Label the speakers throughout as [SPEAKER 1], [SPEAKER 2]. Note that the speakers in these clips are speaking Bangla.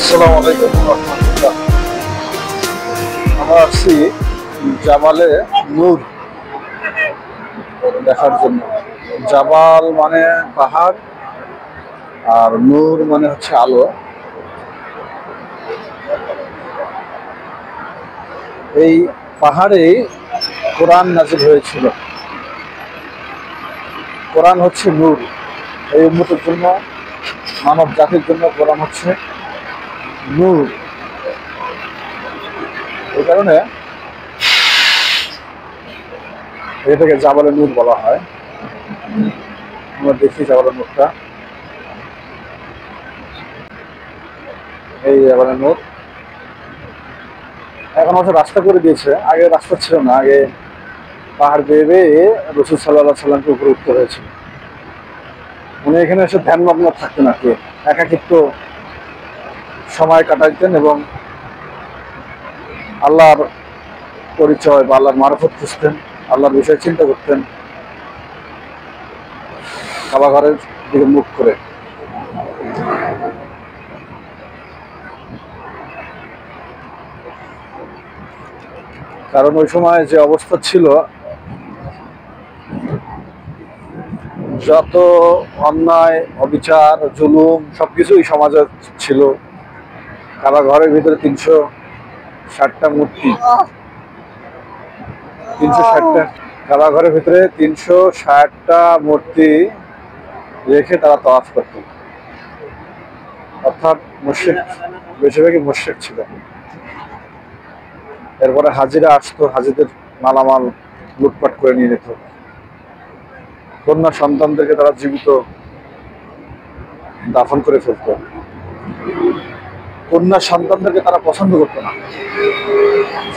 [SPEAKER 1] আসসালামু আলাইকুম রাহমাতুল্লাহ। আমরা আসছি জাবালে নূর দেখার জন্য। জাবাল মানে পাহাড় আর নূর মানে হচ্ছে আলো। এই পাহাড়েই কোরআন নাজিল হয়েছিল। কোরআন হচ্ছে নূর। এই উম্মতের জন্য, মানব জাতির জন্য কোরআন হচ্ছে নূর। এই কারণে এটাকে জাবালে নূর বলা হয়। আমরা দেখি জাবালে নূরটা, এই জাবালে নূর। এখন হচ্ছে রাস্তা করে দিয়েছে, আগে রাস্তা ছিল না। আগে পাহাড় বেয়ে বেয়ে রাসূল সাল্লাল্লাহু আলাইহি সাল্লামকে উপরে উঠতে হয়েছে। উনি এখানে এসে ধ্যানমগ্ন থাকতেন আর কি, একাকিত্ব সময় কাটাইতেন এবং আল্লাহর পরিচয় বা আল্লাহর মারফত খুঁজতেন, আল্লাহর বিষয়ে চিন্তা করতেন কাবা ঘরের দিকে মুখ করে। কারণ ওই সময় যে অবস্থা ছিল, যত অন্যায়, অবিচার, জুলুম সবকিছুই সমাজে ছিল। কাবা ঘরের ভিতরে 360টা মূর্তি, 360টা কাবা ঘরের ভিতরে 360টা মূর্তি রেখে তারা তাওয়াফ করত। অর্থাৎ মুশরিক, বেশিরভাগই মুশরিক ছিল। এরপরে হাজিরা আসতো, হাজিদের মালামাল লুটপাট করে নিয়ে যেত। কন্যা সন্তানদেরকে তারা জীবিত দাফন করে ফেলত। কন্যা সন্তানদেরকে তারা পছন্দ করতো না।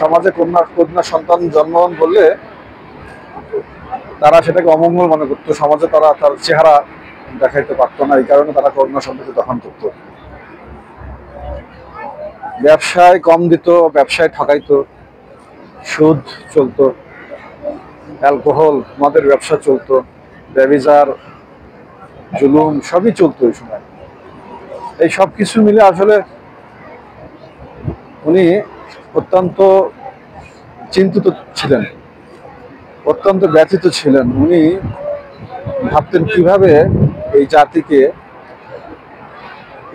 [SPEAKER 1] সমাজে কন্যা সন্তান জন্মগ্রহণ করলে তারা সেটাকে অমঙ্গল মনে করতো। সমাজে তারা তার চেহারা দেখাইতে পারতো না, এই কারণে তারা কন্যা সন্তানকে দফন করত। ব্যবসায় কম দিত, ব্যবসায় ঠকাইতো, সুদ চলতো, অ্যালকোহল মদের ব্যবসা চলতো, ব্যভিচার, জুলুম সবই চলতো ওই সময়। এই সব কিছু মিলে আসলে উনি অত্যন্ত চিন্তিত ছিলেন, অত্যন্ত ব্যথিত ছিলেন। উনি ভাবতেন কিভাবে এই জাতিকে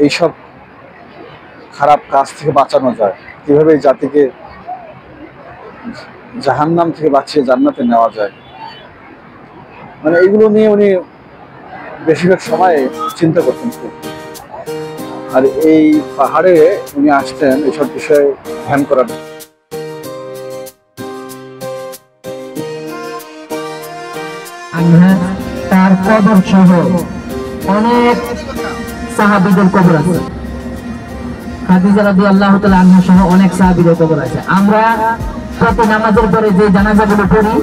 [SPEAKER 1] এইসব খারাপ কাজ থেকে বাঁচানো যায়, কিভাবে এই জাতিকে জাহান্নাম থেকে বাঁচিয়ে জান্নাতে নেওয়া যায়। মানে এইগুলো নিয়ে উনি বেশিরভাগ সময় চিন্তা করতেন। আর এই পাহাড়ে উনি আসতেন এইসব বিষয়ে ধ্যান করার।
[SPEAKER 2] তার কবর সহ অনেক সাহাবীদের কবর আছে। খাদিজা রাদিয়াল্লাহু তাআলা আনহা সহ অনেক সাহাবীদের কবর আছে। আমরা প্রতি নামাজের পরে যে জানাজাগুলো পড়ি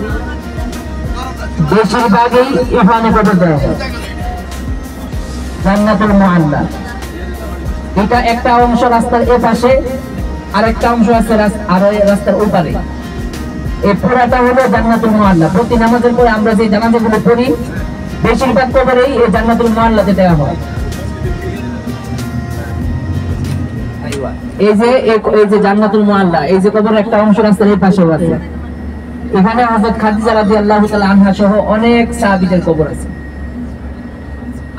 [SPEAKER 2] বেশিরভাগই এখানে কবর দেওয়া হয়। জান্নাতুল মুআল্লা, এটা একটা অংশ রাস্তার এ পাশে, আর একটা অংশ আছে রাস্তার ওই পারে। এই পুরাটা হলো জান্নাতুল মুআল্লা। প্রতি নামাজের পরে আমরা যে জানাজাগুলো পড়ি বেশিরভাগ কবরেই এই জান্নাতুল মুআল্লাতে দেওয়া হয়। এই যে জান্নাতুল মুআল্লা, এই যে কবরের একটা অংশ রাস্তার এই পাশেও আছে। এখানে হযরত খাদিজা রাদিয়াল্লাহু তাআলা আনহা সহ অনেক সাহাবীদের কবর আছে।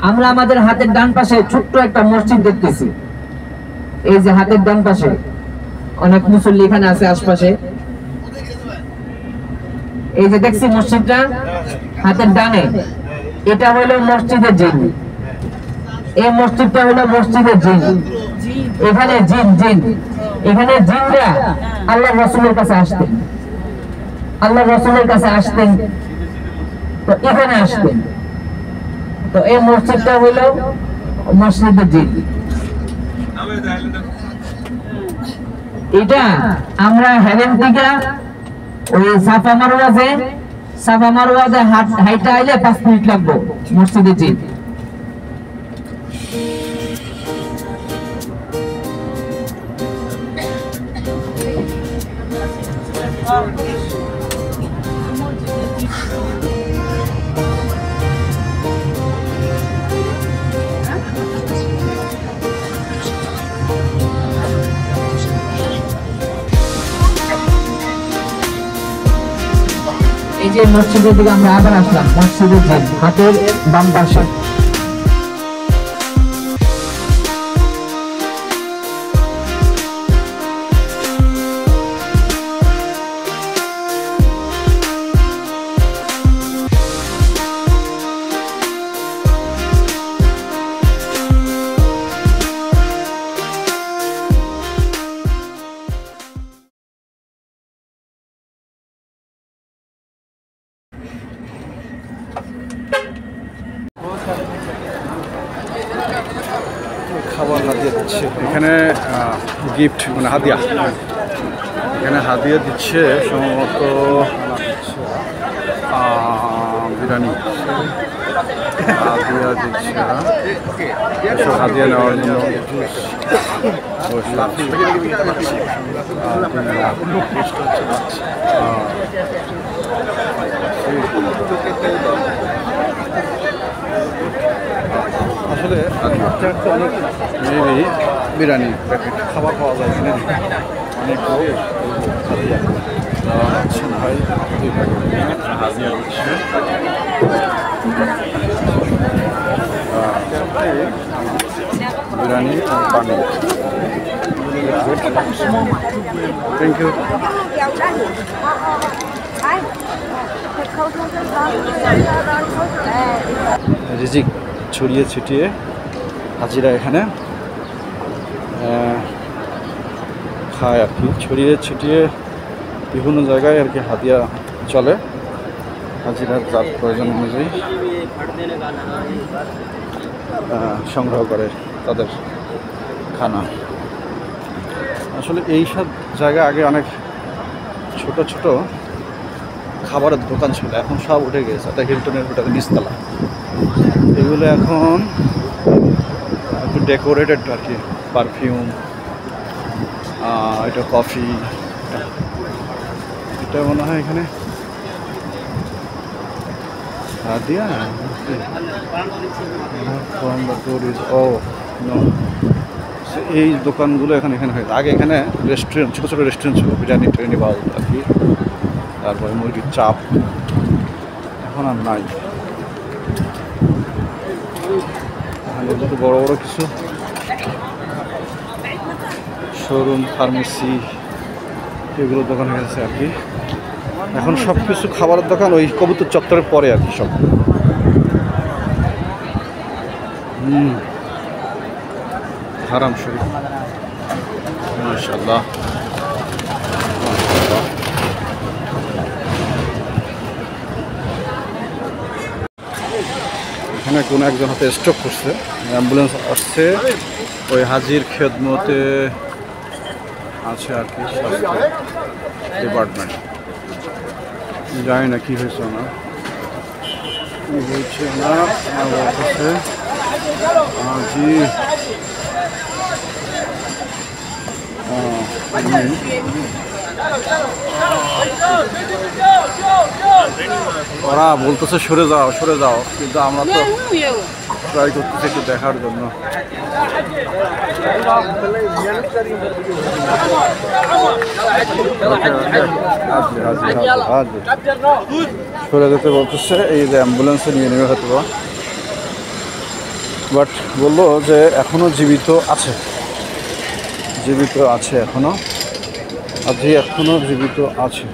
[SPEAKER 2] আমরা আমাদের হাতের ডান পাশে ছোট্ট একটা মসজিদ দেখতেছি। এই যে হাতের ডান পাশে অনেক মুসল্লি এখানে আছে আশপাশে। এই যে দেখছি মসজিদটা হাতের ডানে, এটা হলো মসজিদের জিন। এই মসজিদটা হলো মসজিদের জিন। এখানে এখানে জিনরা আল্লাহর রাসূলের কাছে আসতেন, আল্লাহর রাসূলের কাছে আসতেন, তো এখানে আসতেন। তো এই মসজিদটা হলো মসজিদের জিন। এটা আমরা হেলেন থেকে ওই সাফা মারওয়াজে হাইটা আইলে 5 মিনিট লাগবে মসজিদে জিন। এই যে মসজিদের দিকে আমরা আবার আসলাম, মসজিদের জিন হাতের বাম পাশে।
[SPEAKER 1] খাবার হাদিয়া দিচ্ছে এখানে, গিফট মানে হাদিয়া, এখানে হাদিয়া দিচ্ছে সম্ভবত বিরিয়ানি হাদিয়া দিচ্ছে। এসব হাদিয়া নেওয়ার জন্য আসলে মেবি বিরিয়ানি প্যাকেট খাবার পাওয়া যায় এখানে অনেক ভাই হাজিয়া দিচ্ছে। বিরিয়ানি আর পানি। Thank you. রিজিক ছড়িয়ে ছিটিয়ে হাজিরা এখানে খায় আর কি, ছড়িয়ে ছিটিয়ে বিভিন্ন জায়গায় আর কি হাদিয়া চলে, হাজিরার যার প্রয়োজন অনুযায়ী সংগ্রহ করে তাদের খানা। আসলে এই সব জায়গা আগে অনেক ছোট ছোট খাবারের দোকান ছিল, এখন সব উঠে গেছে। এটা হিলটনের হোটেল নিচতলা, এগুলো এখন একটু ডেকোরেটেড আর কি, পারফিউম, এটা কফি, এটা মনে হয় এখানে হাদিয়া। ও এই দোকানগুলো এখানে হয়েছে। আগে এখানে রেস্টুরেন্ট, ছোটো ছোটো রেস্টুরেন্ট ছিল, বিরিয়ানি টিরিয়ানি পাওয়া যেত আর কি, তারপরে মুরগির চাপ, এখন আর নাই। এখানে বড় বড় কিছু শোরুম, ফার্মেসি, এগুলো দোকান হয়েছে আর কি। এখন সব কিছু খাবারের দোকান ওই কবুতর চত্বরের পরে আর কি সব। হারাম শরীফ, মাশাআল্লাহ। এখানে কোনো একজন হাতে স্ট্রোক করছে, অ্যাম্বুলেন্স আসছে, ওই হাজির খেদমতে আছে আর কি স্বাস্থ্য ডিপার্টমেন্ট। জানি না কি হয়েছে ওনার, বলছে ওনার বলতেছে হাজি ওরা বলতেছে সরে যাও সরে যাও, কিন্তু আমরা তো ট্রাই করতেছি একটু দেখার জন্য। সরে যেতে বলতেছে, এই যে অ্যাম্বুলেন্সে নিয়ে নেবে হয়তো, বাট বললো যে এখনো জীবিত আছে, জীবিত আছে এখনো, আজি এখনো জীবিত আছে।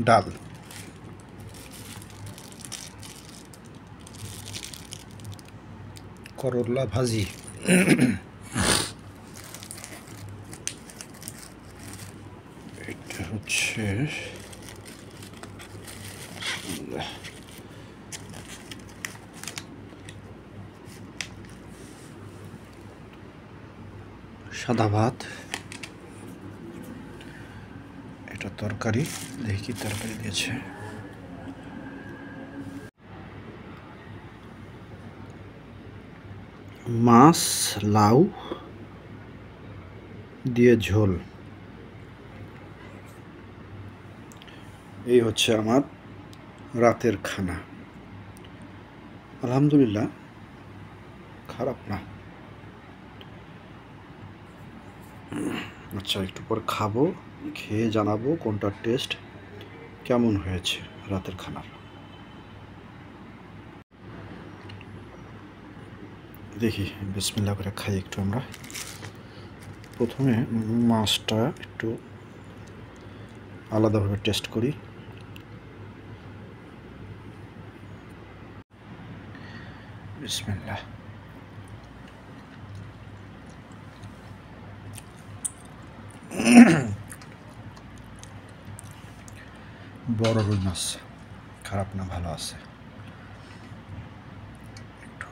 [SPEAKER 1] ডাল, করলা ভাজি, এটা হচ্ছে সাদা ভাত, এটা তরকারি, দেখি কি তরকারি দিয়েছে। মাছ লাউ দিয়ে ঝোল, এই হচ্ছে আমার রাতের খানা। আলহামদুলিল্লাহ, খারাপ না। আচ্ছা, একটু পর খাবো, খেয়ে জানাবো কোনটার টেস্ট কেমন হয়েছে রাতের খানার। দেখি, বিসমিল্লাহ করে খাই একটু আমরা। প্রথমে মাছটা একটু আলাদাভাবে টেস্ট করি। বিসমিল্লাহ। বড় রুই মাছ, খারাপ না, ভালো আছে। একটু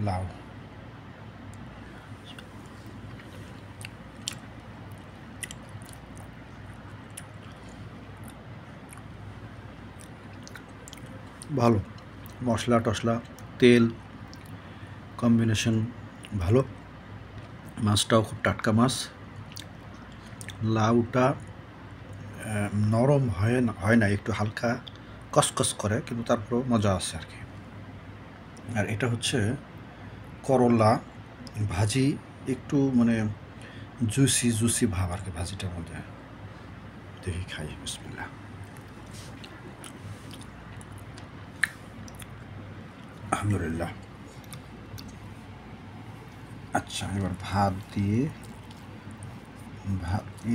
[SPEAKER 1] লাউ, ভালো। মশলা টশলা তেল কম্বিনেশন ভালো। মাছটাও খুব টাটকা মাছ। লাউটা নরম হয় না, একটু হালকা কসকস করে, কিন্তু তারপরেও মজা আছে আর কি। আর এটা হচ্ছে করলা ভাজি, একটু মানে জুসি ভাব আর কি ভাজিটার মধ্যে। দেখি খাই, বিসমিল্লাহ। আলহামদুলিল্লাহ। আচ্ছা, এবার ভাত দিয়ে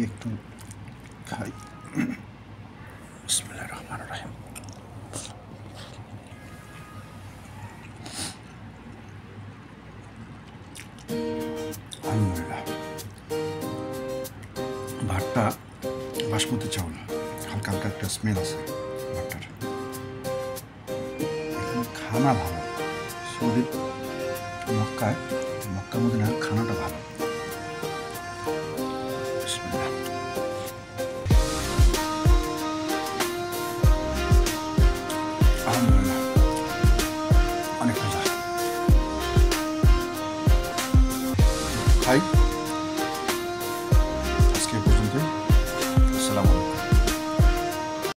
[SPEAKER 1] একটু খাই। বিসমিল্লাহির রহমানির রহিম। আলহামদুলিল্লাহ। ভাতটা বাসমতি চাউল, হালকা হালকা একটা স্মেল আছে ভাতটার। খানা ভালো। সৌদি মক্কা মদিনার খানাটা ভালো। বিসমিল্লাহ। আলহামদুলিল্লাহ, অনেক মজা। খাই।